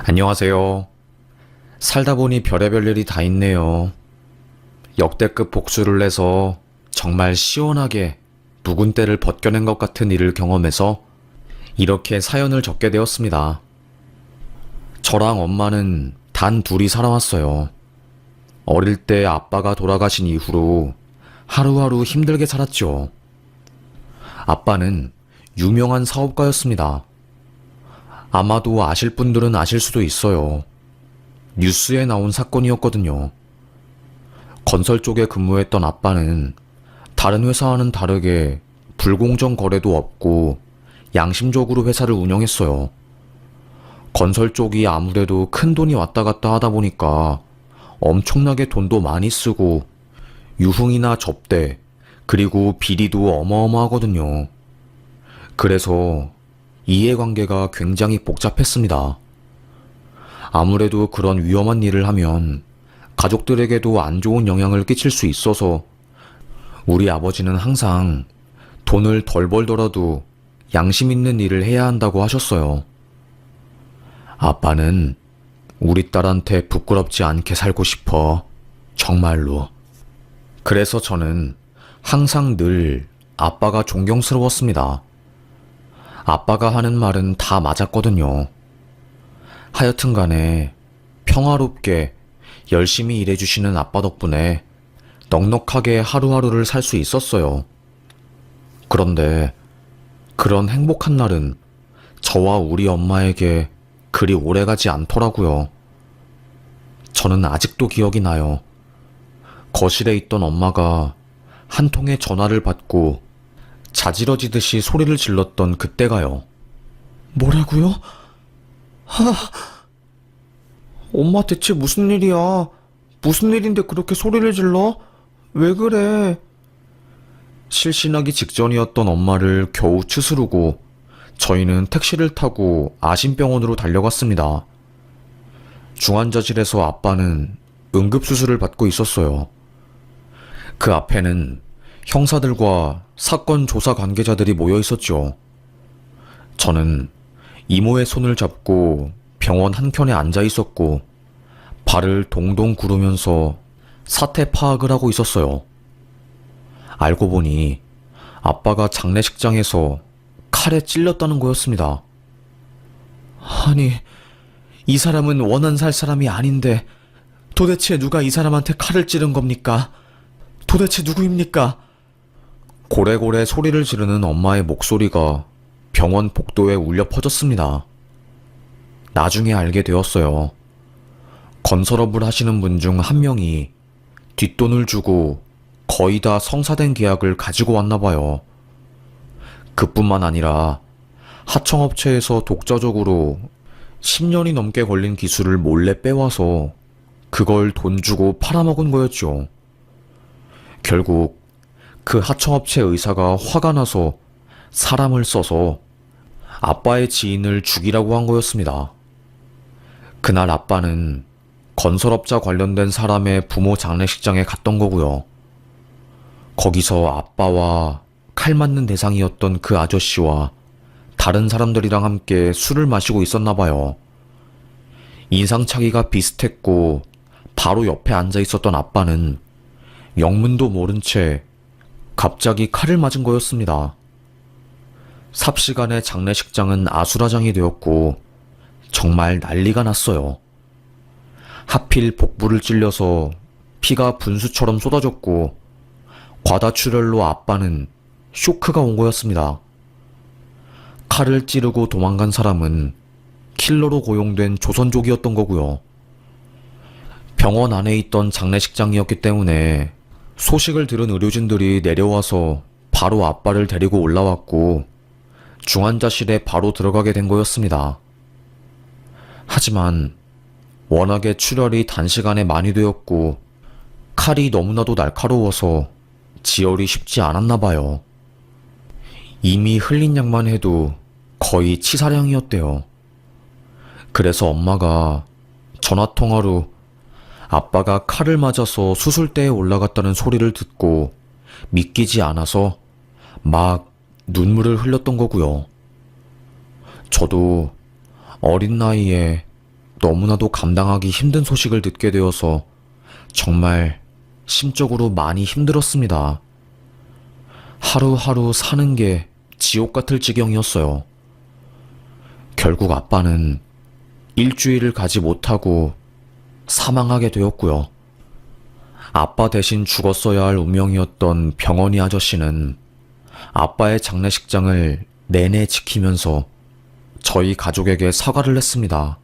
안녕하세요. 살다 보니 별의별 일이 다 있네요. 역대급 복수를 내서 정말 시원하게 묵은 때를 벗겨낸 것 같은 일을 경험해서 이렇게 사연을 적게 되었습니다. 저랑 엄마는 단 둘이 살아왔어요. 어릴 때 아빠가 돌아가신 이후로 하루하루 힘들게 살았죠. 아빠는 유명한 사업가였습니다. 아마도 아실 분들은 아실 수도 있어요. 뉴스에 나온 사건이었거든요. 건설 쪽에 근무했던 아빠는 다른 회사와는 다르게 불공정 거래도 없고 양심적으로 회사를 운영했어요. 건설 쪽이 아무래도 큰 돈이 왔다 갔다 하다 보니까 엄청나게 돈도 많이 쓰고 유흥이나 접대, 그리고 비리도 어마어마하거든요. 그래서 이해관계가 굉장히 복잡했습니다. 아무래도 그런 위험한 일을 하면 가족들에게도 안 좋은 영향을 끼칠 수 있어서 우리 아버지는 항상 돈을 덜 벌더라도 양심 있는 일을 해야 한다고 하셨어요. 아빠는 우리 딸한테 부끄럽지 않게 살고 싶어. 정말로. 그래서 저는 항상 늘 아빠가 존경스러웠습니다. 아빠가 하는 말은 다 맞았거든요. 하여튼 간에 평화롭게 열심히 일해주시는 아빠 덕분에 넉넉하게 하루하루를 살 수 있었어요. 그런데 그런 행복한 날은 저와 우리 엄마에게 그리 오래가지 않더라고요. 저는 아직도 기억이 나요. 거실에 있던 엄마가 한 통의 전화를 받고 자지러지듯이 소리를 질렀던 그때가요. 뭐라고요? 엄마 대체 무슨 일이야? 무슨 일인데 그렇게 소리를 질러? 왜 그래? 실신하기 직전이었던 엄마를 겨우 추스르고 저희는 택시를 타고 아심병원으로 달려갔습니다. 중환자실에서 아빠는 응급수술을 받고 있었어요. 그 앞에는 형사들과 사건 조사 관계자들이 모여 있었죠. 저는 이모의 손을 잡고 병원 한켠에 앉아 있었고 발을 동동 구르면서 사태 파악을 하고 있었어요. 알고 보니 아빠가 장례식장에서 칼에 찔렸다는 거였습니다. 아니, 이 사람은 원한 살 사람이 아닌데 도대체 누가 이 사람한테 칼을 찌른 겁니까? 도대체 누구입니까? 고래고래 소리를 지르는 엄마의 목소리가 병원 복도에 울려 퍼졌습니다. 나중에 알게 되었어요. 건설업을 하시는 분 중 한 명이 뒷돈을 주고 거의 다 성사된 계약을 가지고 왔나 봐요. 그뿐만 아니라 하청업체에서 독자적으로 10년이 넘게 걸린 기술을 몰래 빼와서 그걸 돈 주고 팔아먹은 거였죠. 결국 그 하청업체 의사가 화가 나서 사람을 써서 아빠의 지인을 죽이라고 한 거였습니다. 그날 아빠는 건설업자 관련된 사람의 부모 장례식장에 갔던 거고요. 거기서 아빠와 칼 맞는 대상이었던 그 아저씨와 다른 사람들이랑 함께 술을 마시고 있었나 봐요. 인상차기가 비슷했고 바로 옆에 앉아 있었던 아빠는 영문도 모른 채 갑자기 칼을 맞은 거였습니다. 삽시간에 장례식장은 아수라장이 되었고 정말 난리가 났어요. 하필 복부를 찔려서 피가 분수처럼 쏟아졌고 과다출혈로 아빠는 쇼크가 온 거였습니다. 칼을 찌르고 도망간 사람은 킬러로 고용된 조선족이었던 거고요. 병원 안에 있던 장례식장이었기 때문에 소식을 들은 의료진들이 내려와서 바로 아빠를 데리고 올라왔고 중환자실에 바로 들어가게 된 거였습니다. 하지만 워낙에 출혈이 단시간에 많이 되었고 칼이 너무나도 날카로워서 지혈이 쉽지 않았나 봐요. 이미 흘린 양만 해도 거의 치사량이었대요. 그래서 엄마가 전화통화로 아빠가 칼을 맞아서 수술대에 올라갔다는 소리를 듣고 믿기지 않아서 막 눈물을 흘렸던 거고요. 저도 어린 나이에 너무나도 감당하기 힘든 소식을 듣게 되어서 정말 심적으로 많이 힘들었습니다. 하루하루 사는 게 지옥 같을 지경이었어요. 결국 아빠는 일주일을 가지 못하고 사망하게 되었고요. 아빠 대신 죽었어야 할 운명이었던 병원이 아저씨는 아빠의 장례식장을 내내 지키면서 저희 가족에게 사과를 했습니다.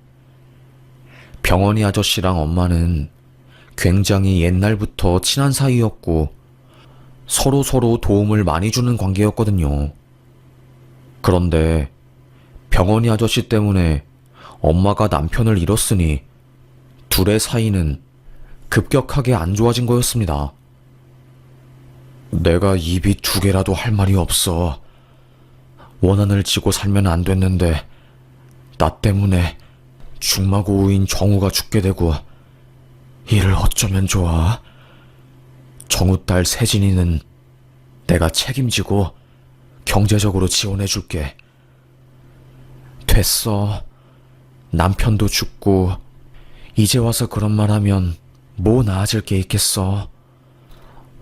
병원이 아저씨랑 엄마는 굉장히 옛날부터 친한 사이였고 서로 도움을 많이 주는 관계였거든요. 그런데 병원이 아저씨 때문에 엄마가 남편을 잃었으니 둘의 사이는 급격하게 안 좋아진 거였습니다. 내가 입이 두 개라도 할 말이 없어. 원한을 지고 살면 안 됐는데 나 때문에 중마고우인 정우가 죽게 되고 이를 어쩌면 좋아. 정우 딸 세진이는 내가 책임지고 경제적으로 지원해줄게. 됐어. 남편도 죽고 이제 와서 그런 말 하면 뭐 나아질 게 있겠어.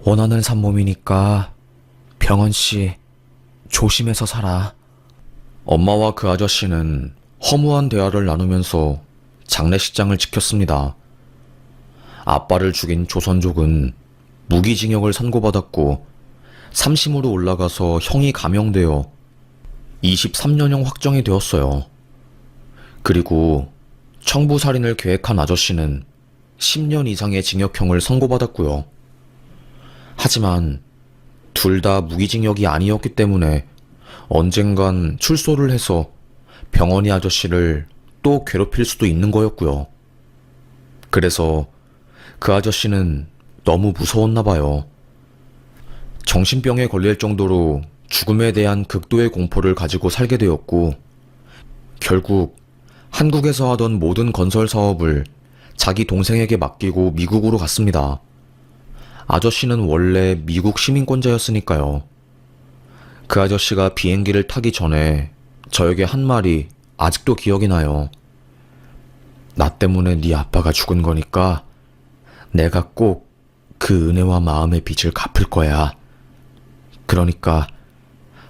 원하는 산몸이니까 병원씨 조심해서 살아. 엄마와 그 아저씨는 허무한 대화를 나누면서 장례식장을 지켰습니다. 아빠를 죽인 조선족은 무기징역을 선고받았고 3심으로 올라가서 형이 감형되어 23년형 확정이 되었어요. 그리고 청부살인을 계획한 아저씨는 10년 이상의 징역형을 선고받았고요. 하지만 둘 다 무기징역이 아니었기 때문에 언젠간 출소를 해서 병원이 아저씨를 또 괴롭힐 수도 있는 거였고요. 그래서 그 아저씨는 너무 무서웠나 봐요. 정신병에 걸릴 정도로 죽음에 대한 극도의 공포를 가지고 살게 되었고 결국 한국에서 하던 모든 건설 사업을 자기 동생에게 맡기고 미국으로 갔습니다. 아저씨는 원래 미국 시민권자였으니까요. 그 아저씨가 비행기를 타기 전에 저에게 한 말이 아직도 기억이 나요. 나 때문에 네 아빠가 죽은 거니까 내가 꼭 그 은혜와 마음의 빚을 갚을 거야. 그러니까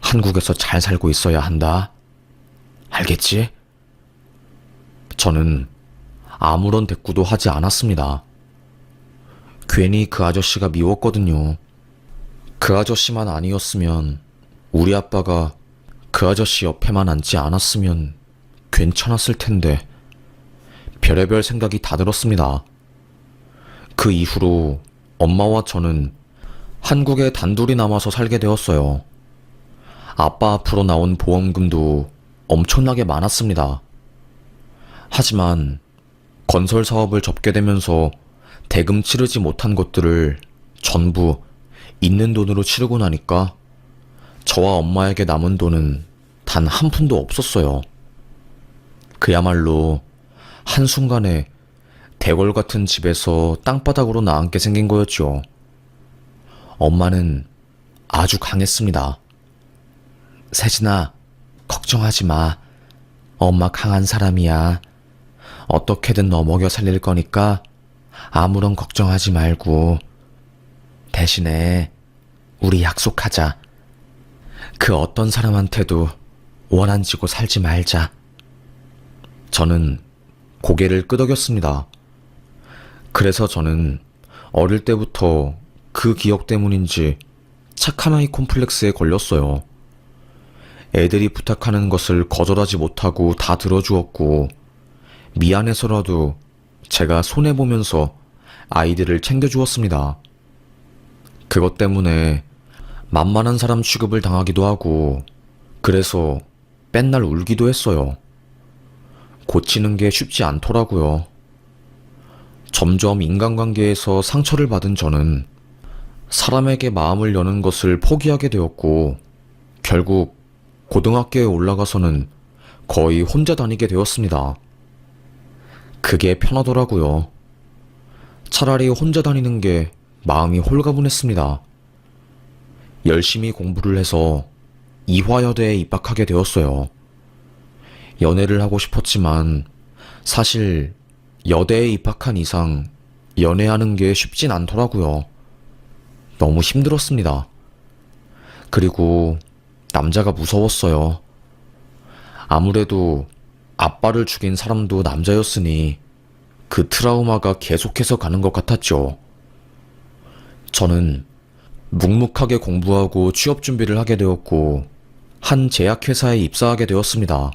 한국에서 잘 살고 있어야 한다. 알겠지? 저는 아무런 대꾸도 하지 않았습니다. 괜히 그 아저씨가 미웠거든요. 그 아저씨만 아니었으면 우리 아빠가 그 아저씨 옆에만 앉지 않았으면 괜찮았을 텐데 별의별 생각이 다 들었습니다. 그 이후로 엄마와 저는 한국에 단둘이 남아서 살게 되었어요. 아빠 앞으로 나온 보험금도 엄청나게 많았습니다. 하지만 건설 사업을 접게 되면서 대금 치르지 못한 것들을 전부 있는 돈으로 치르고 나니까 저와 엄마에게 남은 돈은 단 한 푼도 없었어요. 그야말로 한순간에 대궐 같은 집에서 땅바닥으로 나앉게 생긴 거였죠. 엄마는 아주 강했습니다. 세진아, 걱정하지 마. 엄마 강한 사람이야. 어떻게든 너 먹여 살릴 거니까 아무런 걱정하지 말고 대신에 우리 약속하자. 그 어떤 사람한테도 원한 지고 살지 말자. 저는 고개를 끄덕였습니다. 그래서 저는 어릴 때부터 그 기억 때문인지 착한 아이 콤플렉스에 걸렸어요. 애들이 부탁하는 것을 거절하지 못하고 다 들어주었고 미안해서라도 제가 손해보면서 아이들을 챙겨주었습니다. 그것 때문에 만만한 사람 취급을 당하기도 하고 그래서 맨날 울기도 했어요. 고치는 게 쉽지 않더라고요. 점점 인간관계에서 상처를 받은 저는 사람에게 마음을 여는 것을 포기하게 되었고 결국 고등학교에 올라가서는 거의 혼자 다니게 되었습니다. 그게 편하더라고요. 차라리 혼자 다니는 게 마음이 홀가분했습니다. 열심히 공부를 해서 이화여대에 입학하게 되었어요. 연애를 하고 싶었지만 사실 여대에 입학한 이상 연애하는 게 쉽진 않더라고요. 너무 힘들었습니다. 그리고 남자가 무서웠어요. 아무래도 아빠를 죽인 사람도 남자였으니 그 트라우마가 계속해서 가는 것 같았죠. 저는 묵묵하게 공부하고 취업 준비를 하게 되었고, 한 제약회사에 입사하게 되었습니다.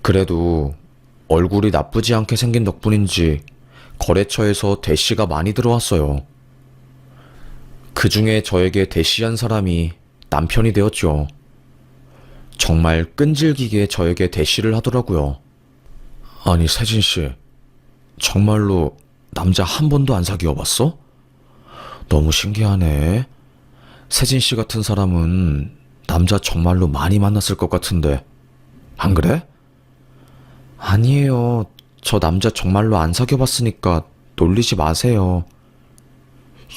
그래도 얼굴이 나쁘지 않게 생긴 덕분인지 거래처에서 대시가 많이 들어왔어요. 그 중에 저에게 대시한 사람이 남편이 되었죠. 정말 끈질기게 저에게 대시를 하더라고요. 아니, 세진 씨, 정말로 남자 한 번도 안 사귀어 봤어? 너무 신기하네. 세진 씨 같은 사람은 남자 정말로 많이 만났을 것 같은데, 안 그래? 아니에요. 저 남자 정말로 안 사귀어 봤으니까 놀리지 마세요.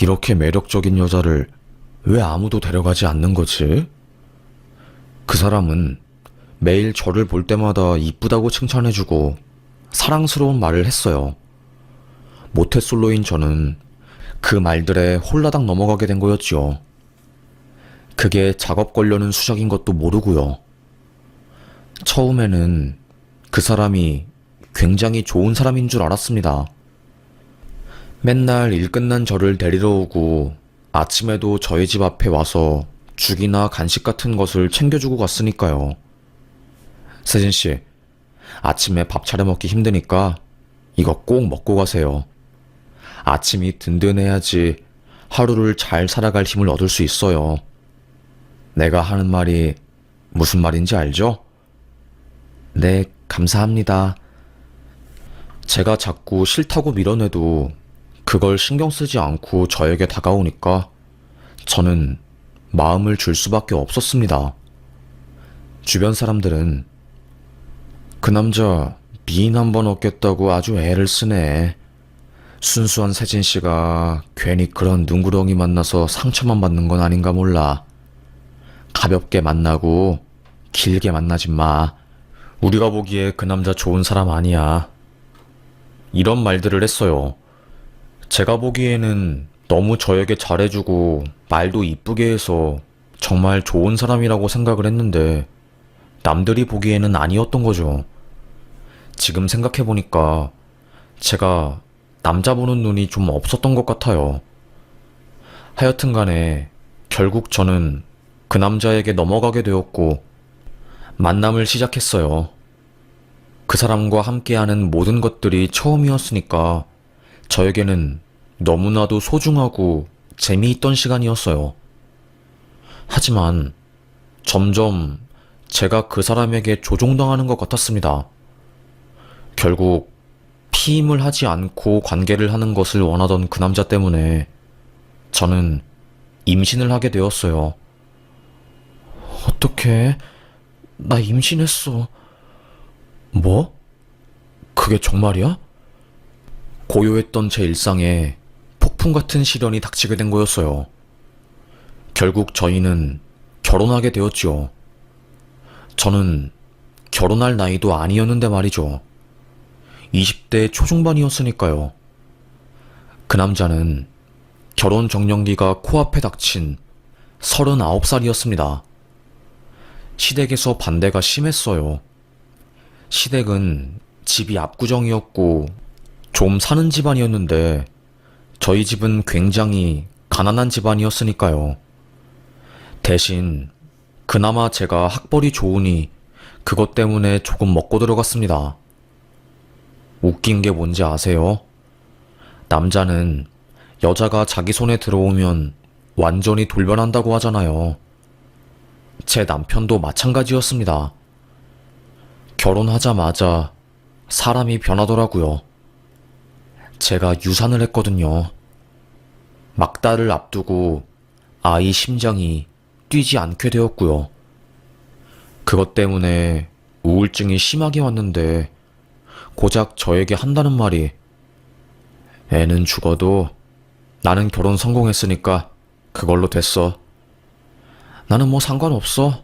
이렇게 매력적인 여자를 왜 아무도 데려가지 않는 거지? 그 사람은 매일 저를 볼 때마다 이쁘다고 칭찬해주고 사랑스러운 말을 했어요. 모태솔로인 저는 그 말들에 홀라당 넘어가게 된 거였죠. 그게 작업 관련은 수작인 것도 모르고요. 처음에는 그 사람이 굉장히 좋은 사람인 줄 알았습니다. 맨날 일 끝난 저를 데리러 오고 아침에도 저희 집 앞에 와서 죽이나 간식 같은 것을 챙겨주고 갔으니까요. 세진 씨, 아침에 밥 차려 먹기 힘드니까 이거 꼭 먹고 가세요. 아침이 든든해야지 하루를 잘 살아갈 힘을 얻을 수 있어요. 내가 하는 말이 무슨 말인지 알죠? 네, 감사합니다. 제가 자꾸 싫다고 밀어내도 그걸 신경 쓰지 않고 저에게 다가오니까 저는 마음을 줄 수밖에 없었습니다. 주변 사람들은 그 남자 미인 한 번 얻겠다고 아주 애를 쓰네. 순수한 세진 씨가 괜히 그런 눈구렁이 만나서 상처만 받는 건 아닌가 몰라. 가볍게 만나고 길게 만나지 마. 우리가 보기에 그 남자 좋은 사람 아니야. 이런 말들을 했어요. 제가 보기에는 너무 저에게 잘해주고 말도 이쁘게 해서 정말 좋은 사람이라고 생각을 했는데 남들이 보기에는 아니었던 거죠. 지금 생각해보니까 제가 남자 보는 눈이 좀 없었던 것 같아요. 하여튼 간에 결국 저는 그 남자에게 넘어가게 되었고 만남을 시작했어요. 그 사람과 함께하는 모든 것들이 처음이었으니까 저에게는 너무나도 소중하고 재미있던 시간이었어요. 하지만 점점 제가 그 사람에게 조종당하는 것 같았습니다. 결국 피임을 하지 않고 관계를 하는 것을 원하던 그 남자 때문에 저는 임신을 하게 되었어요. 어떡해? 나 임신했어. 뭐? 그게 정말이야? 고요했던 제 일상에 폭풍 같은 시련이 닥치게 된 거였어요. 결국 저희는 결혼하게 되었죠. 저는 결혼할 나이도 아니었는데 말이죠. 20대 초중반이었으니까요. 그 남자는 결혼 정년기가 코앞에 닥친 39살이었습니다. 시댁에서 반대가 심했어요. 시댁은 집이 압구정이었고 좀 사는 집안이었는데 저희 집은 굉장히 가난한 집안이었으니까요. 대신 그나마 제가 학벌이 좋으니 그것 때문에 조금 먹고 들어갔습니다. 웃긴 게 뭔지 아세요? 남자는 여자가 자기 손에 들어오면 완전히 돌변한다고 하잖아요. 제 남편도 마찬가지였습니다. 결혼하자마자 사람이 변하더라고요. 제가 유산을 했거든요. 막달을 앞두고 아이 심장이 뛰지 않게 되었고요. 그것 때문에 우울증이 심하게 왔는데 고작 저에게 한다는 말이 애는 죽어도 나는 결혼 성공했으니까 그걸로 됐어. 나는 뭐 상관없어.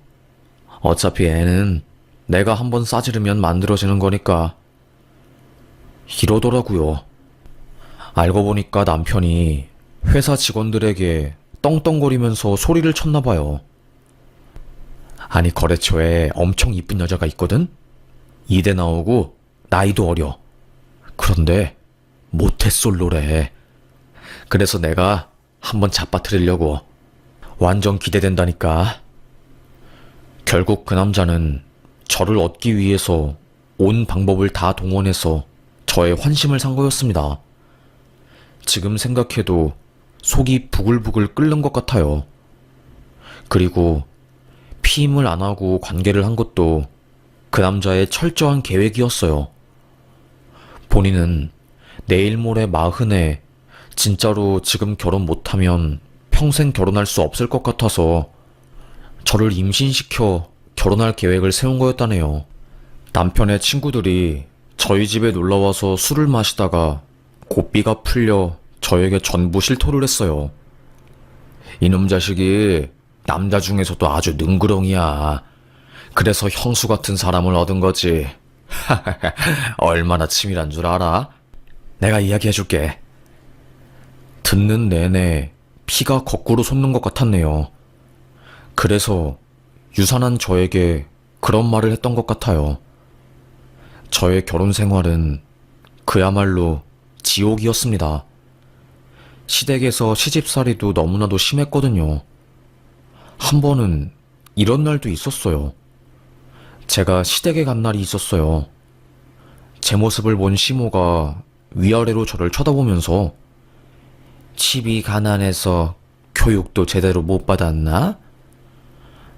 어차피 애는 내가 한번 싸지르면 만들어지는 거니까 이러더라고요. 알고 보니까 남편이 회사 직원들에게 떵떵거리면서 소리를 쳤나 봐요. 아니, 거래처에 엄청 이쁜 여자가 있거든? 이대 나오고 나이도 어려. 그런데 모태솔로래. 그래서 내가 한번 잡아뜨리려고. 완전 기대된다니까. 결국 그 남자는 저를 얻기 위해서 온 방법을 다 동원해서 저의 환심을 산 거였습니다. 지금 생각해도 속이 부글부글 끓는 것 같아요. 그리고 피임을 안 하고 관계를 한 것도 그 남자의 철저한 계획이었어요. 본인은 내일 모레 40에 진짜로 지금 결혼 못하면 평생 결혼할 수 없을 것 같아서 저를 임신시켜 결혼할 계획을 세운 거였다네요. 남편의 친구들이 저희 집에 놀러와서 술을 마시다가 고삐가 풀려 저에게 전부 실토를 했어요. 이놈 자식이 남자 중에서도 아주 능구렁이야. 그래서 형수 같은 사람을 얻은 거지. 얼마나 치밀한 줄 알아? 내가 이야기해줄게. 듣는 내내 피가 거꾸로 솟는 것 같았네요. 그래서 유산한 저에게 그런 말을 했던 것 같아요. 저의 결혼 생활은 그야말로 지옥이었습니다. 시댁에서 시집살이도 너무나도 심했거든요. 한 번은 이런 날도 있었어요. 제가 시댁에 간 날이 있었어요. 제 모습을 본 시모가 위아래로 저를 쳐다보면서 집이 가난해서 교육도 제대로 못 받았나?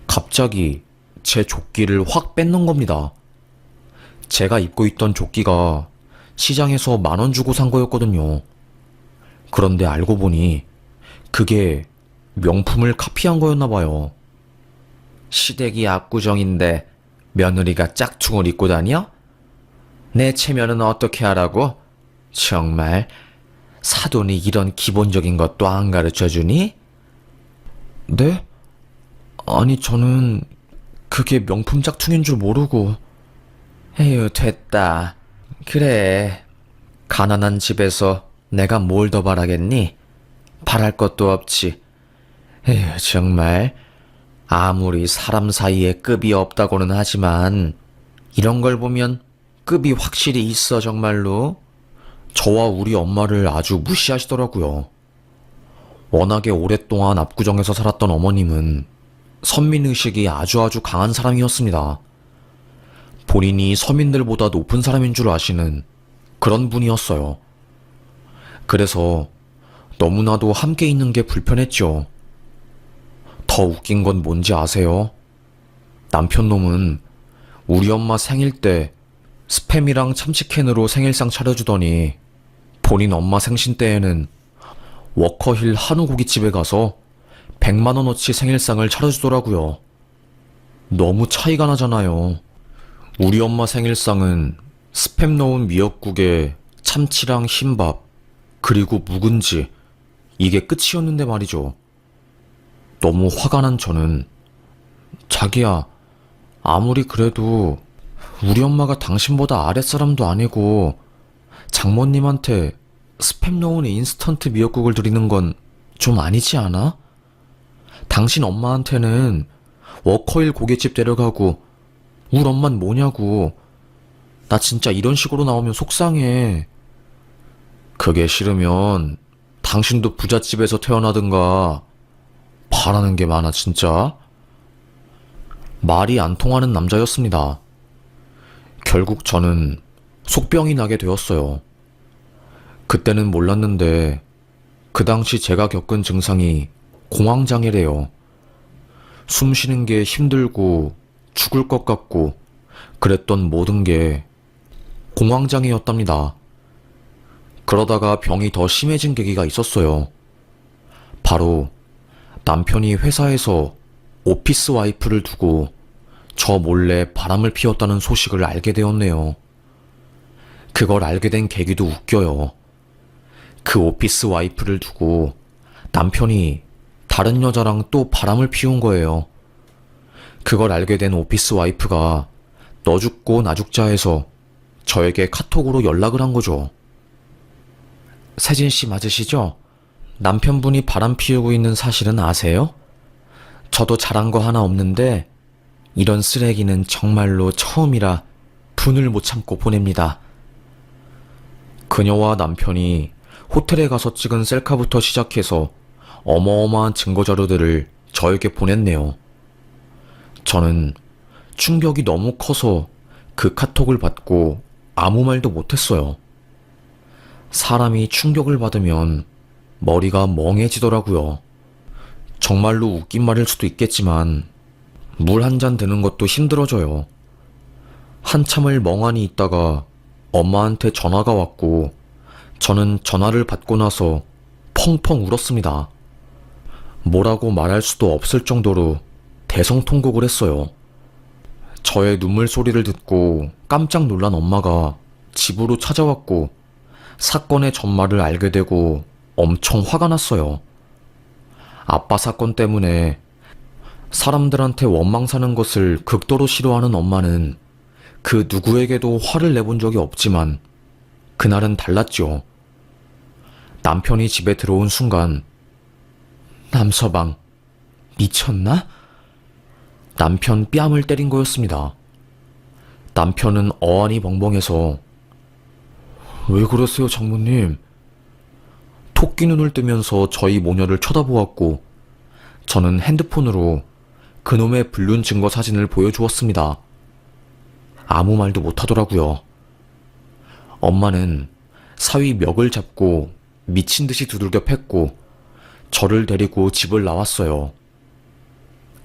갑자기 제 조끼를 확 뺏는 겁니다. 제가 입고 있던 조끼가 시장에서 10,000원 주고 산 거였거든요. 그런데 알고 보니 그게 명품을 카피한 거였나 봐요. 시댁이 압구정인데 며느리가 짝퉁을 입고 다녀? 내 체면은 어떻게 하라고? 정말 사돈이 이런 기본적인 것도 안 가르쳐주니? 네? 아니, 저는 그게 명품 짝퉁인 줄 모르고. 에휴, 됐다. 그래. 가난한 집에서 내가 뭘 더 바라겠니? 바랄 것도 없지. 에휴, 정말. 아무리 사람 사이에 급이 없다고는 하지만 이런 걸 보면 급이 확실히 있어, 정말로. 저와 우리 엄마를 아주 무시하시더라고요. 워낙에 오랫동안 압구정에서 살았던 어머님은 선민의식이 아주 강한 사람이었습니다. 본인이 서민들보다 높은 사람인 줄 아시는 그런 분이었어요. 그래서 너무나도 함께 있는 게 불편했죠. 더 웃긴 건 뭔지 아세요? 남편 놈은 우리 엄마 생일 때 스팸이랑 참치캔으로 생일상 차려주더니 본인 엄마 생신 때에는 워커힐 한우 고깃집에 가서 100만 원어치 생일상을 차려주더라고요. 너무 차이가 나잖아요. 우리 엄마 생일상은 스팸 넣은 미역국에 참치랑 흰밥, 그리고 묵은지, 이게 끝이었는데 말이죠. 너무 화가 난 저는 자기야, 아무리 그래도 우리 엄마가 당신보다 아랫사람도 아니고 장모님한테 스팸 넣은 인스턴트 미역국을 드리는 건 좀 아니지 않아? 당신 엄마한테는 워커힐 고깃집 데려가고 우리 엄만 뭐냐고. 나 진짜 이런 식으로 나오면 속상해. 그게 싫으면 당신도 부잣집에서 태어나든가. 바라는 게 많아, 진짜. 말이 안 통하는 남자였습니다. 결국 저는 속병이 나게 되었어요. 그때는 몰랐는데 그 당시 제가 겪은 증상이 공황장애래요. 숨 쉬는 게 힘들고 죽을 것 같고 그랬던 모든 게 공황장애였답니다. 그러다가 병이 더 심해진 계기가 있었어요. 바로 남편이 회사에서 오피스 와이프를 두고 저 몰래 바람을 피웠다는 소식을 알게 되었네요. 그걸 알게 된 계기도 웃겨요. 그 오피스 와이프를 두고 남편이 다른 여자랑 또 바람을 피운 거예요. 그걸 알게 된 오피스 와이프가 너 죽고 나 죽자 해서 저에게 카톡으로 연락을 한 거죠. 세진 씨 맞으시죠? 남편분이 바람 피우고 있는 사실은 아세요? 저도 잘한 거 하나 없는데 이런 쓰레기는 정말로 처음이라 분을 못 참고 보냅니다. 그녀와 남편이 호텔에 가서 찍은 셀카부터 시작해서 어마어마한 증거 자료들을 저에게 보냈네요. 저는 충격이 너무 커서 그 카톡을 받고 아무 말도 못했어요. 사람이 충격을 받으면 머리가 멍해지더라고요. 정말로 웃긴 말일 수도 있겠지만 물 한 잔 드는 것도 힘들어져요. 한참을 멍하니 있다가 엄마한테 전화가 왔고 저는 전화를 받고 나서 펑펑 울었습니다. 뭐라고 말할 수도 없을 정도로 대성통곡을 했어요. 저의 눈물 소리를 듣고 깜짝 놀란 엄마가 집으로 찾아왔고 사건의 전말을 알게 되고 엄청 화가 났어요. 아빠 사건 때문에 사람들한테 원망 사는 것을 극도로 싫어하는 엄마는 그 누구에게도 화를 내본 적이 없지만 그날은 달랐죠. 남편이 집에 들어온 순간 남서방 미쳤나? 남편 뺨을 때린 거였습니다. 남편은 어안이 벙벙해서 왜 그러세요 장모님? 토끼 눈을 뜨면서 저희 모녀를 쳐다보았고 저는 핸드폰으로 그놈의 불륜 증거 사진을 보여주었습니다. 아무 말도 못하더라고요. 엄마는 사위 멱을 잡고 미친 듯이 두들겨 팼고 저를 데리고 집을 나왔어요.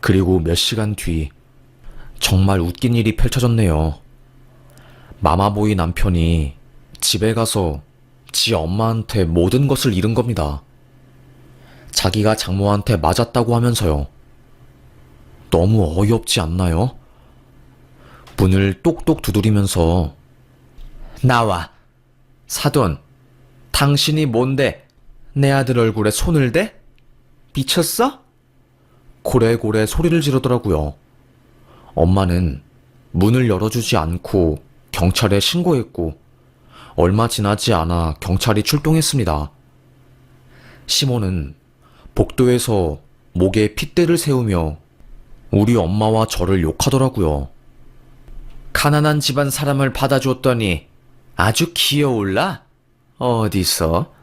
그리고 몇 시간 뒤 정말 웃긴 일이 펼쳐졌네요. 마마보이 남편이 집에 가서 지 엄마한테 모든 것을 잃은 겁니다. 자기가 장모한테 맞았다고 하면서요. 너무 어이없지 않나요? 문을 똑똑 두드리면서 나와. 사돈, 당신이 뭔데 내 아들 얼굴에 손을 대? 미쳤어? 고래고래 소리를 지르더라고요. 엄마는 문을 열어주지 않고 경찰에 신고했고 얼마 지나지 않아 경찰이 출동했습니다. 시몬은 복도에서 목에 핏대를 세우며 우리 엄마와 저를 욕하더라고요. 가난한 집안 사람을 받아줬더니 아주 기어올라? 어디서?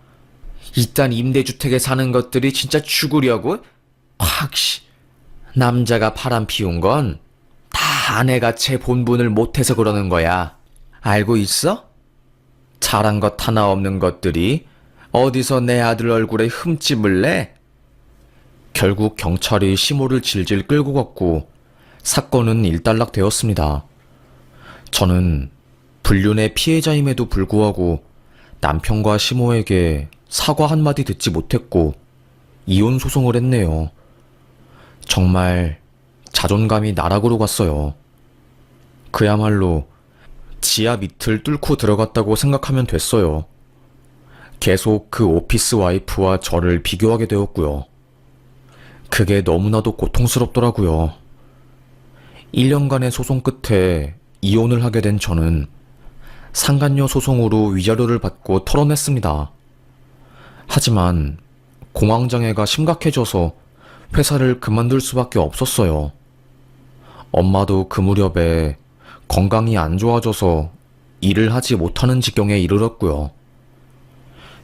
이딴 임대주택에 사는 것들이 진짜 죽으려고? 확 남자가 바람 피운 건 다 아내가 제 본분을 못해서 그러는 거야. 알고 있어? 잘한 것 하나 없는 것들이 어디서 내 아들 얼굴에 흠집을 내? 결국 경찰이 시모를 질질 끌고 갔고 사건은 일단락 되었습니다. 저는 불륜의 피해자임에도 불구하고 남편과 시모에게 사과 한마디 듣지 못했고 이혼 소송을 했네요. 정말 자존감이 나락으로 갔어요. 그야말로 지하 밑을 뚫고 들어갔다고 생각하면 됐어요. 계속 그 오피스 와이프와 저를 비교하게 되었고요. 그게 너무나도 고통스럽더라고요. 1년간의 소송 끝에 이혼을 하게 된 저는 상간녀 소송으로 위자료를 받고 털어냈습니다. 하지만 공황장애가 심각해져서 회사를 그만둘 수밖에 없었어요. 엄마도 그 무렵에 건강이 안 좋아져서 일을 하지 못하는 지경에 이르렀고요.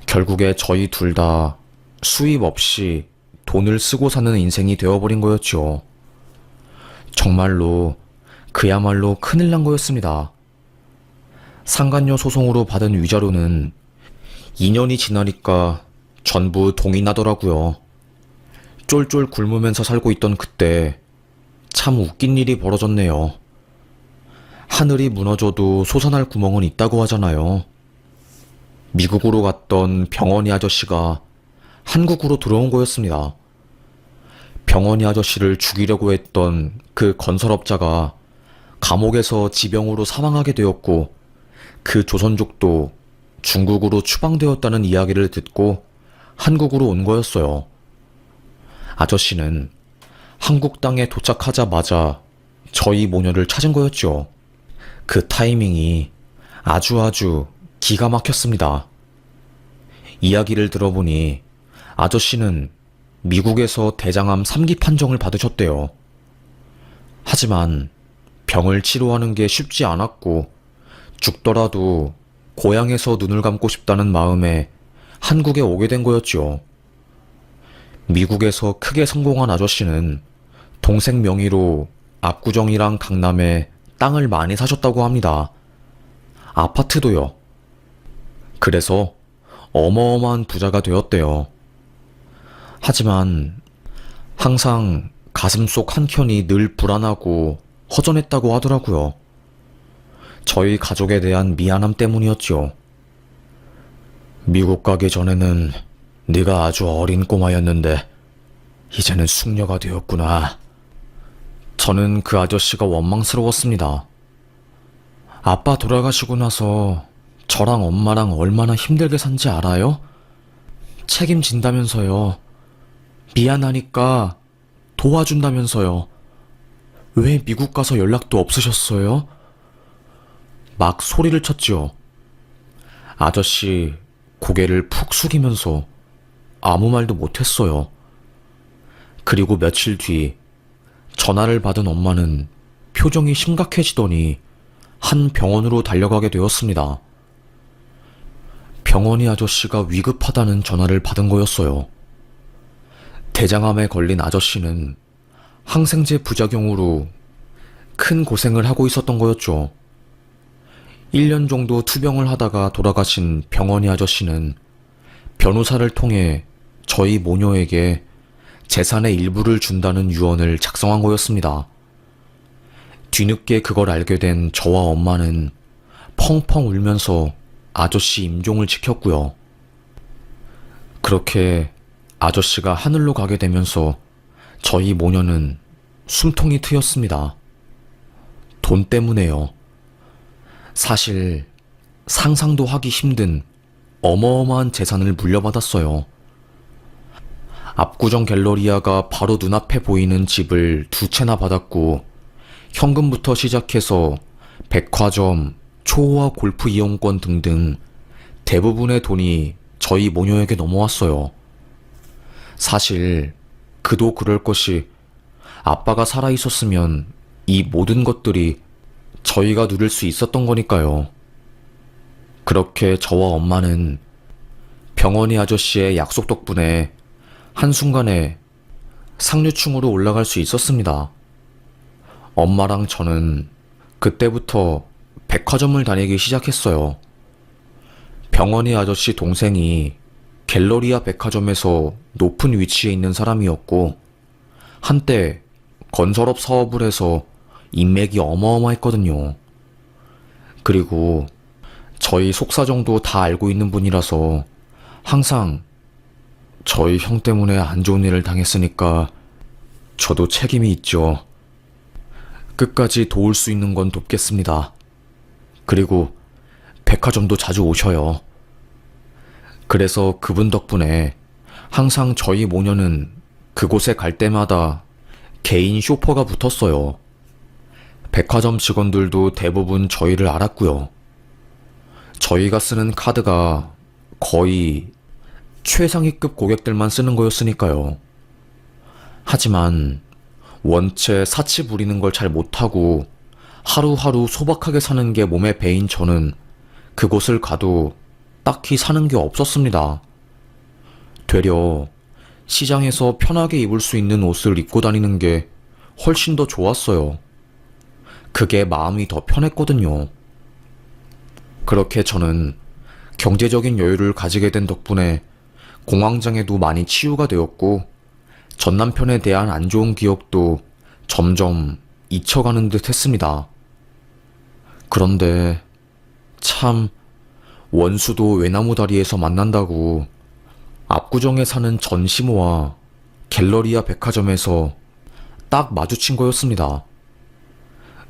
결국에 저희 둘 다 수입 없이 돈을 쓰고 사는 인생이 되어버린 거였죠. 정말로 그야말로 큰일 난 거였습니다. 상간녀 소송으로 받은 위자료는 2년이 지나니까 전부 동이 나더라고요. 쫄쫄 굶으면서 살고 있던 그때 참 웃긴 일이 벌어졌네요. 하늘이 무너져도 솟아날 구멍은 있다고 하잖아요. 미국으로 갔던 병원이 아저씨가 한국으로 들어온 거였습니다. 병원이 아저씨를 죽이려고 했던 그 건설업자가 감옥에서 지병으로 사망하게 되었고 그 조선족도 중국으로 추방되었다는 이야기를 듣고 한국으로 온 거였어요. 아저씨는 한국 땅에 도착하자마자 저희 모녀를 찾은 거였죠. 그 타이밍이 아주 기가 막혔습니다. 이야기를 들어보니 아저씨는 미국에서 대장암 3기 판정을 받으셨대요. 하지만 병을 치료하는 게 쉽지 않았고 죽더라도 고향에서 눈을 감고 싶다는 마음에 한국에 오게 된 거였죠. 미국에서 크게 성공한 아저씨는 동생 명의로 압구정이랑 강남에 땅을 많이 사셨다고 합니다. 아파트도요. 그래서 어마어마한 부자가 되었대요. 하지만 항상 가슴속 한켠이 늘 불안하고 허전했다고 하더라고요. 저희 가족에 대한 미안함 때문이었죠. 미국 가기 전에는 네가 아주 어린 꼬마였는데 이제는 숙녀가 되었구나. 저는 그 아저씨가 원망스러웠습니다. 아빠 돌아가시고 나서 저랑 엄마랑 얼마나 힘들게 산지 알아요? 책임진다면서요. 미안하니까 도와준다면서요. 왜 미국 가서 연락도 없으셨어요? 막 소리를 쳤지요. 아저씨 고개를 푹 숙이면서 아무 말도 못했어요. 그리고 며칠 뒤 전화를 받은 엄마는 표정이 심각해지더니 한 병원으로 달려가게 되었습니다. 병원이 아저씨가 위급하다는 전화를 받은 거였어요. 대장암에 걸린 아저씨는 항생제 부작용으로 큰 고생을 하고 있었던 거였죠. 1년 정도 투병을 하다가 돌아가신 병원이 아저씨는 변호사를 통해 저희 모녀에게 재산의 일부를 준다는 유언을 작성한 거였습니다. 뒤늦게 그걸 알게 된 저와 엄마는 펑펑 울면서 아저씨 임종을 지켰고요. 그렇게 아저씨가 하늘로 가게 되면서 저희 모녀는 숨통이 트였습니다. 돈 때문에요. 사실 상상도 하기 힘든 어마어마한 재산을 물려받았어요. 압구정 갤러리아가 바로 눈앞에 보이는 집을 2채나 받았고 현금부터 시작해서 백화점, 초호화 골프 이용권 등등 대부분의 돈이 저희 모녀에게 넘어왔어요. 사실 그도 그럴 것이 아빠가 살아있었으면 이 모든 것들이 저희가 누릴 수 있었던 거니까요. 그렇게 저와 엄마는 병원이 아저씨의 약속 덕분에 한순간에 상류층으로 올라갈 수 있었습니다. 엄마랑 저는 그때부터 백화점을 다니기 시작했어요. 병원이 아저씨 동생이 갤러리아 백화점에서 높은 위치에 있는 사람이었고 한때 건설업 사업을 해서 인맥이 어마어마했거든요. 그리고 저희 속사정도 다 알고 있는 분이라서 항상 저희 형 때문에 안 좋은 일을 당했으니까 저도 책임이 있죠. 끝까지 도울 수 있는 건 돕겠습니다. 그리고 백화점도 자주 오셔요. 그래서 그분 덕분에 항상 저희 모녀는 그곳에 갈 때마다 개인 쇼퍼가 붙었어요. 백화점 직원들도 대부분 저희를 알았고요. 저희가 쓰는 카드가 거의 최상위급 고객들만 쓰는 거였으니까요. 하지만 원체 사치 부리는 걸 잘 못하고 하루하루 소박하게 사는 게 몸에 배인 저는 그곳을 가도 딱히 사는 게 없었습니다. 되려 시장에서 편하게 입을 수 있는 옷을 입고 다니는 게 훨씬 더 좋았어요. 그게 마음이 더 편했거든요. 그렇게 저는 경제적인 여유를 가지게 된 덕분에 공황장애도 많이 치유가 되었고 전 남편에 대한 안 좋은 기억도 점점 잊혀가는 듯 했습니다. 그런데 참 원수도 외나무 다리에서 만난다고 압구정에 사는 전시모와 갤러리아 백화점에서 딱 마주친 거였습니다.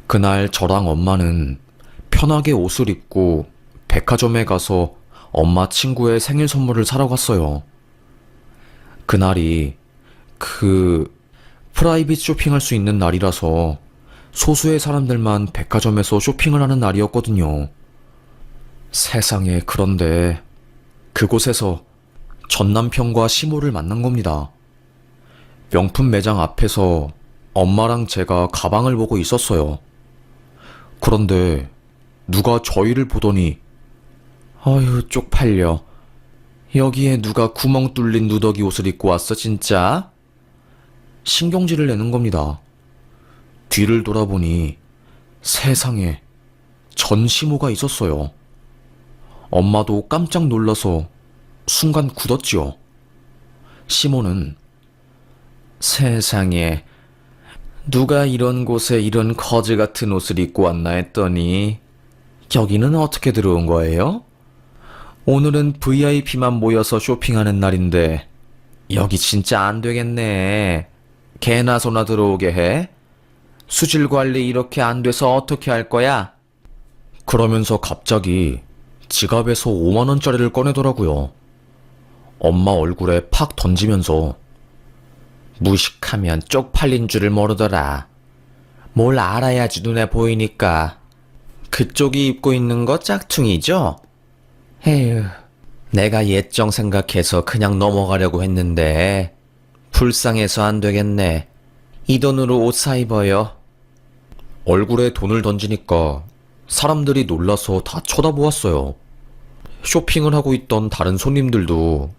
그날 저랑 엄마는 편하게 옷을 입고 백화점에 가서 엄마 친구의 생일 선물을 사러 갔어요. 그날이 프라이빗 쇼핑할 수 있는 날이라서 소수의 사람들만 백화점에서 쇼핑을 하는 날이었거든요. 세상에, 그런데 그곳에서 전 남편과 시모를 만난 겁니다. 명품 매장 앞에서 엄마랑 제가 가방을 보고 있었어요. 그런데 누가 저희를 보더니 어휴, 쪽팔려. 여기에 누가 구멍 뚫린 누더기 옷을 입고 왔어, 진짜? 신경질을 내는 겁니다. 뒤를 돌아보니 세상에 전시모가 있었어요. 엄마도 깜짝 놀라서 순간 굳었지요. 시모는 세상에 누가 이런 곳에 이런 거지 같은 옷을 입고 왔나 했더니 여기는 어떻게 들어온 거예요? 오늘은 VIP만 모여서 쇼핑하는 날인데 여기 진짜 안 되겠네. 개나 소나 들어오게 해? 수질 관리 이렇게 안 돼서 어떻게 할 거야? 그러면서 갑자기 지갑에서 5만 원짜리를 꺼내더라고요. 엄마 얼굴에 팍 던지면서 무식하면 쪽팔린 줄을 모르더라. 뭘 알아야지 눈에 보이니까. 그쪽이 입고 있는 거 짝퉁이죠? 에휴, 내가 옛정 생각해서 그냥 넘어가려고 했는데 불쌍해서 안 되겠네. 이 돈으로 옷 사 입어요. 얼굴에 돈을 던지니까 사람들이 놀라서 다 쳐다보았어요. 쇼핑을 하고 있던 다른 손님들도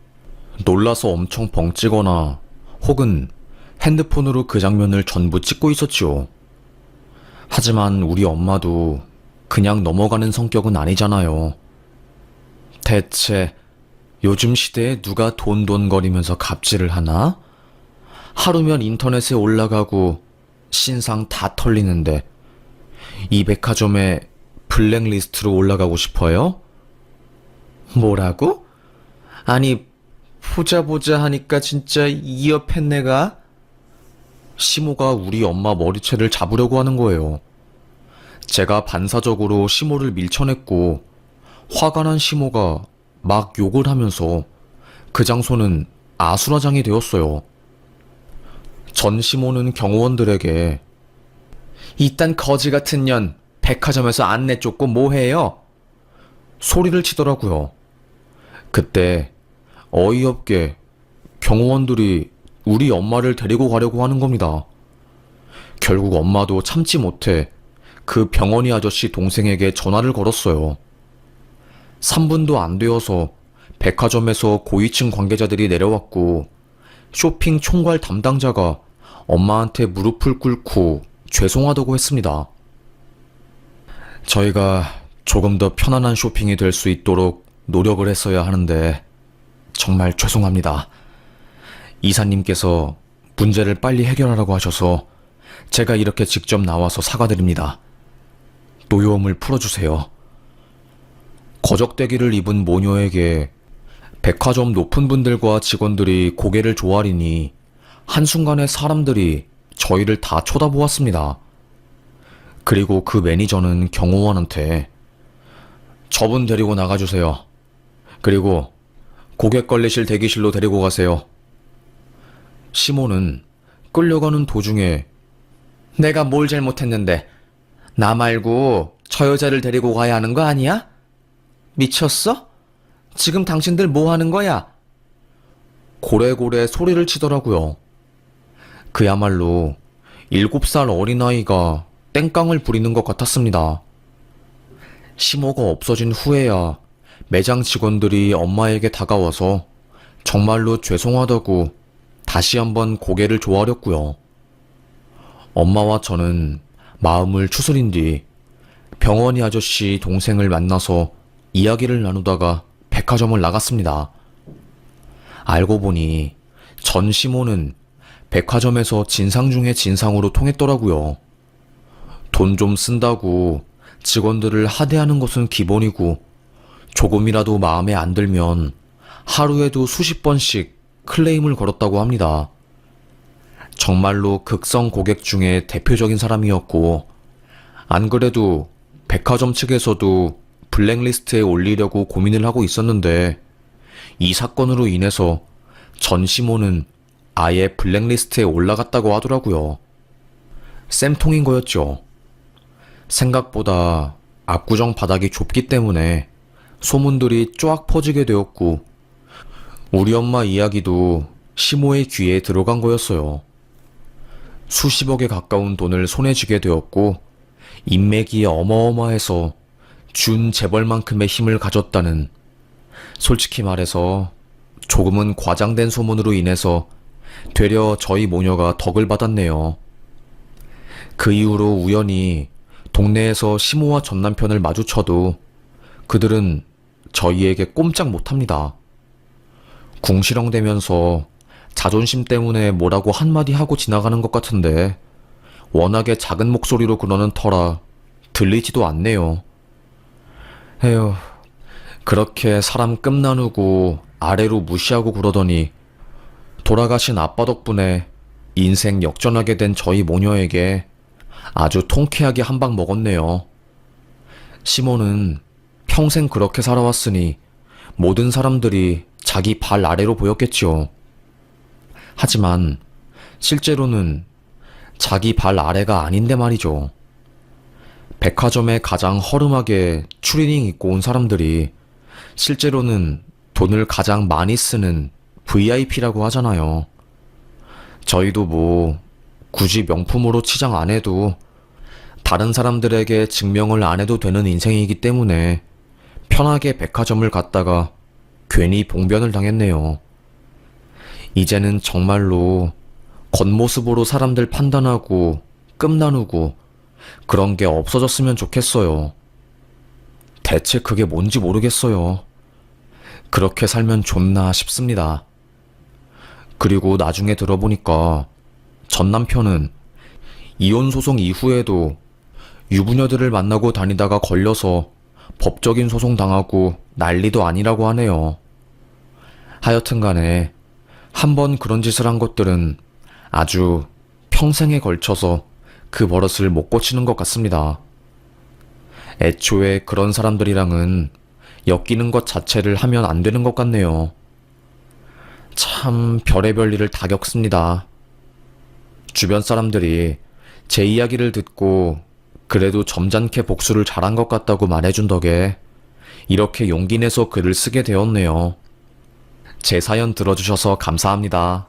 놀라서 엄청 벙찌거나 혹은 핸드폰으로 그 장면을 전부 찍고 있었지요. 하지만 우리 엄마도 그냥 넘어가는 성격은 아니잖아요. 대체 요즘 시대에 누가 돈돈거리면서 갑질을 하나? 하루면 인터넷에 올라가고 신상 다 털리는데 이 백화점에 블랙리스트로 올라가고 싶어요? 뭐라고? 아니, 보자 하니까 진짜 이어팬 내가? 시모가 우리 엄마 머리채를 잡으려고 하는 거예요. 제가 반사적으로 시모를 밀쳐냈고 화가 난 시모가 막 욕을 하면서 그 장소는 아수라장이 되었어요. 전 시모는 경호원들에게 이딴 거지 같은 년 백화점에서 안내 쫓고 뭐해요? 소리를 치더라고요. 그때 어이없게 경호원들이 우리 엄마를 데리고 가려고 하는 겁니다. 결국 엄마도 참지 못해 그 병원이 아저씨 동생에게 전화를 걸었어요. 3분도 안 되어서 백화점에서 고위층 관계자들이 내려왔고 쇼핑 총괄 담당자가 엄마한테 무릎을 꿇고 죄송하다고 했습니다. 저희가 조금 더 편안한 쇼핑이 될 수 있도록 노력을 했어야 하는데 정말 죄송합니다. 이사님께서 문제를 빨리 해결하라고 하셔서 제가 이렇게 직접 나와서 사과드립니다. 노여움을 풀어주세요. 거적대기를 입은 모녀에게 백화점 높은 분들과 직원들이 고개를 조아리니 한순간에 사람들이 저희를 다 쳐다보았습니다. 그리고 그 매니저는 경호원한테 저분 데리고 나가주세요. 그리고 고객 관리실 대기실로 데리고 가세요. 시모는 끌려가는 도중에 내가 뭘 잘못했는데 나 말고 저 여자를 데리고 가야 하는 거 아니야? 미쳤어? 지금 당신들 뭐 하는 거야? 고래고래 소리를 치더라고요. 그야말로 7살 어린아이가 땡깡을 부리는 것 같았습니다. 시모가 없어진 후에야 매장 직원들이 엄마에게 다가와서 정말로 죄송하다고 다시 한번 고개를 조아렸고요. 엄마와 저는 마음을 추스린 뒤 병원이 아저씨 동생을 만나서 이야기를 나누다가 백화점을 나갔습니다. 알고 보니 전 시모는 백화점에서 진상 중에 진상으로 통했더라고요. 돈 좀 쓴다고 직원들을 하대하는 것은 기본이고 조금이라도 마음에 안 들면 하루에도 수십 번씩 클레임을 걸었다고 합니다. 정말로 극성 고객 중에 대표적인 사람이었고 안 그래도 백화점 측에서도 블랙리스트에 올리려고 고민을 하고 있었는데 이 사건으로 인해서 전 시모는 아예 블랙리스트에 올라갔다고 하더라고요. 쌤통인 거였죠. 생각보다 압구정 바닥이 좁기 때문에 소문들이 쫙 퍼지게 되었고, 우리 엄마 이야기도 시모의 귀에 들어간 거였어요. 수십억에 가까운 돈을 손에 쥐게 되었고, 인맥이 어마어마해서 준 재벌만큼의 힘을 가졌다는, 솔직히 말해서 조금은 과장된 소문으로 인해서 되려 저희 모녀가 덕을 받았네요. 그 이후로 우연히 동네에서 시모와 전 남편을 마주쳐도 그들은 저희에게 꼼짝 못합니다. 궁시렁대면서 자존심 때문에 뭐라고 한마디 하고 지나가는 것 같은데 워낙에 작은 목소리로 그러는 터라 들리지도 않네요. 에휴, 그렇게 사람 끔 나누고 아래로 무시하고 그러더니 돌아가신 아빠 덕분에 인생 역전하게 된 저희 모녀에게 아주 통쾌하게 한 방 먹었네요. 시모는 평생 그렇게 살아왔으니 모든 사람들이 자기 발 아래로 보였겠지요. 하지만 실제로는 자기 발 아래가 아닌데 말이죠. 백화점에 가장 허름하게 추리닝 입고 온 사람들이 실제로는 돈을 가장 많이 쓰는 VIP라고 하잖아요. 저희도 뭐 굳이 명품으로 치장 안 해도 다른 사람들에게 증명을 안 해도 되는 인생이기 때문에 편하게 백화점을 갔다가 괜히 봉변을 당했네요. 이제는 정말로 겉모습으로 사람들 판단하고 끔 나누고 그런 게 없어졌으면 좋겠어요. 대체 그게 뭔지 모르겠어요. 그렇게 살면 좋나 싶습니다. 그리고 나중에 들어보니까 전 남편은 이혼 소송 이후에도 유부녀들을 만나고 다니다가 걸려서 법적인 소송 당하고 난리도 아니라고 하네요. 하여튼 간에 한번 그런 짓을 한 것들은 아주 평생에 걸쳐서 그 버릇을 못 고치는 것 같습니다. 애초에 그런 사람들이랑은 엮이는 것 자체를 하면 안 되는 것 같네요. 참 별의별 일을 다 겪습니다. 주변 사람들이 제 이야기를 듣고 그래도 점잖게 복수를 잘한 것 같다고 말해준 덕에 이렇게 용기 내서 글을 쓰게 되었네요. 제 사연 들어주셔서 감사합니다.